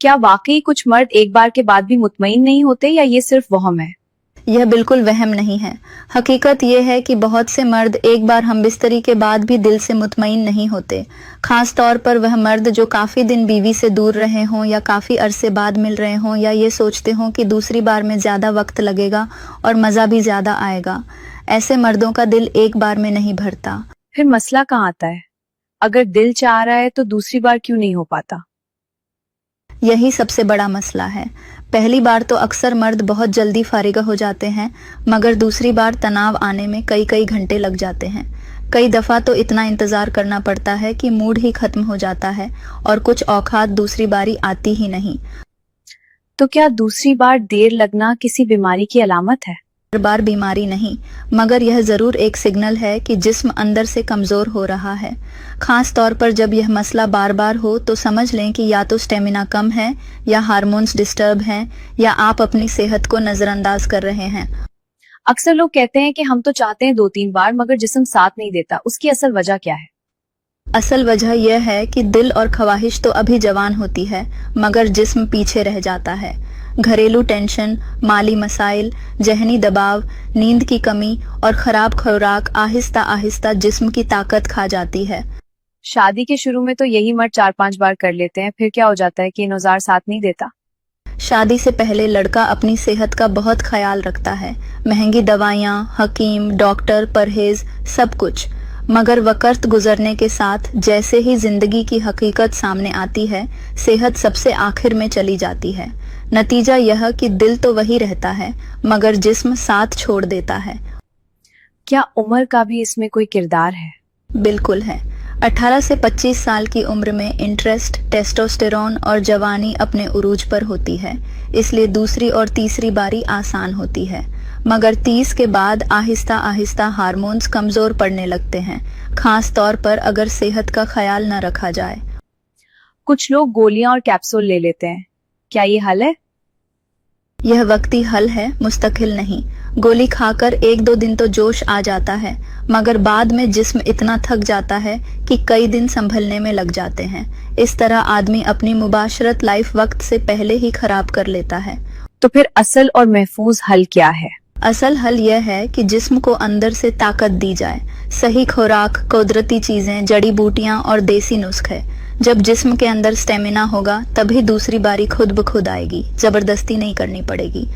क्या वाकई कुछ मर्द एक बार के बाद भी मुतमईन नहीं होते या ये सिर्फ वहम है? यह बिल्कुल वहम नहीं है। हकीकत यह है कि बहुत से मर्द एक बार हमबिस्तरी के बाद भी दिल से मुतमईन नहीं होते। खास तौर पर वह मर्द जो काफी दिन बीवी से दूर रहे हों या काफी अरसे बाद मिल रहे हों या ये सोचते हों कि दूसरी बार में ज्यादा वक्त लगेगा और मजा भी ज्यादा आएगा। ऐसे मर्दों का दिल एक बार में नहीं भरता। फिर मसला कहाँ आता है? अगर दिल चाह रहा है तो दूसरी बार क्यों नहीं हो पाता? यही सबसे बड़ा मसला है। पहली बार तो अक्सर मर्द बहुत जल्दी फारिग हो जाते हैं, मगर दूसरी बार तनाव आने में कई कई घंटे लग जाते हैं। कई दफा तो इतना इंतजार करना पड़ता है कि मूड ही खत्म हो जाता है और कुछ औकात दूसरी बारी आती ही नहीं। तो क्या दूसरी बार देर लगना किसी बीमारी की अलामत है? हर बार बीमारी नहीं, मगर यह जरूर एक सिग्नल है कि जिस्म अंदर से कमजोर हो रहा है। खास तौर पर जब यह मसला बार बार हो तो समझ लें कि या तो स्टेमिना कम है, या हार्मोन्स डिस्टर्ब हैं, या आप अपनी सेहत को नजरअंदाज कर रहे हैं। अक्सर लोग कहते हैं कि हम तो चाहते हैं 2-3 बार मगर जिस्म साथ नहीं देता। उसकी असल वजह क्या है? असल वजह यह है कि दिल और ख्वाहिश तो अभी जवान होती है, मगर जिस्म पीछे रह जाता है। घरेलू टेंशन, माली मसाइल, जहनी दबाव, नींद की कमी और खराब खुराक आहिस्ता आहिस्ता जिस्म की ताकत खा जाती है। शादी के शुरू में तो यही मर्द 4-5 बार कर लेते हैं, फिर क्या हो जाता है कि इनौजार साथ नहीं देता? शादी से पहले लड़का अपनी सेहत का बहुत ख्याल रखता है, महंगी दवाइयाँ, हकीम, डॉक्टर, परहेज, सब कुछ। मगर वक्त गुजरने के साथ जैसे ही जिंदगी की हकीकत सामने आती है, सेहत सबसे आखिर में चली जाती है। नतीजा यह कि दिल तो वही रहता है, मगर जिस्म साथ छोड़ देता है। क्या उम्र का भी इसमें कोई किरदार है? बिल्कुल है। 18 से 25 साल की उम्र में इंटरेस्ट, टेस्टोस्टेरोन और जवानी अपने उरूज पर होती है, इसलिए दूसरी और तीसरी बारी आसान होती है। मगर 30 के बाद आहिस्ता आहिस्ता हार्मोन्स कमजोर पड़ने लगते हैं, खास तौर पर अगर सेहत का ख्याल न रखा जाए। कुछ लोग गोलियां और कैप्सूल ले लेते हैं, क्या ये हल है? यह वक्ती हल है, मुस्तकिल नहीं। गोली खाकर 1-2 दिन तो जोश आ जाता है, मगर बाद में जिस्म इतना थक जाता है कि कई दिन संभलने में लग जाते हैं। इस तरह आदमी अपनी मुबाशरत लाइफ वक्त से पहले ही खराब कर लेता है। तो फिर असल और महफूज हल क्या है? असल हल यह है कि जिस्म को अंदर से ताकत दी जाए। सही खुराक, कुदरती चीजें, जड़ी बूटियां और देसी नुस्खे। जब जिस्म के अंदर स्टेमिना होगा तभी दूसरी बारी खुद ब खुद आएगी, जबरदस्ती नहीं करनी पड़ेगी।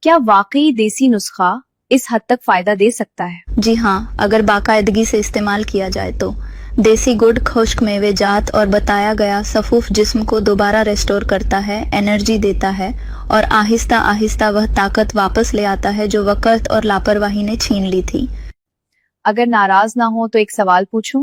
क्या वाकई देसी नुस्खा इस हद तक फायदा दे सकता है? जी हाँ, अगर बाकायदगी से इस्तेमाल किया जाए तो। देसी गुड़, खुश्क मेवे जात और बताया गया सफूफ जिस्म को दोबारा रेस्टोर करता है, एनर्जी देता है और आहिस्ता आहिस्ता वह ताकत वापस ले आता है जो वक्त और लापरवाही ने छीन ली थी। अगर नाराज ना हो तो एक सवाल पूछूं?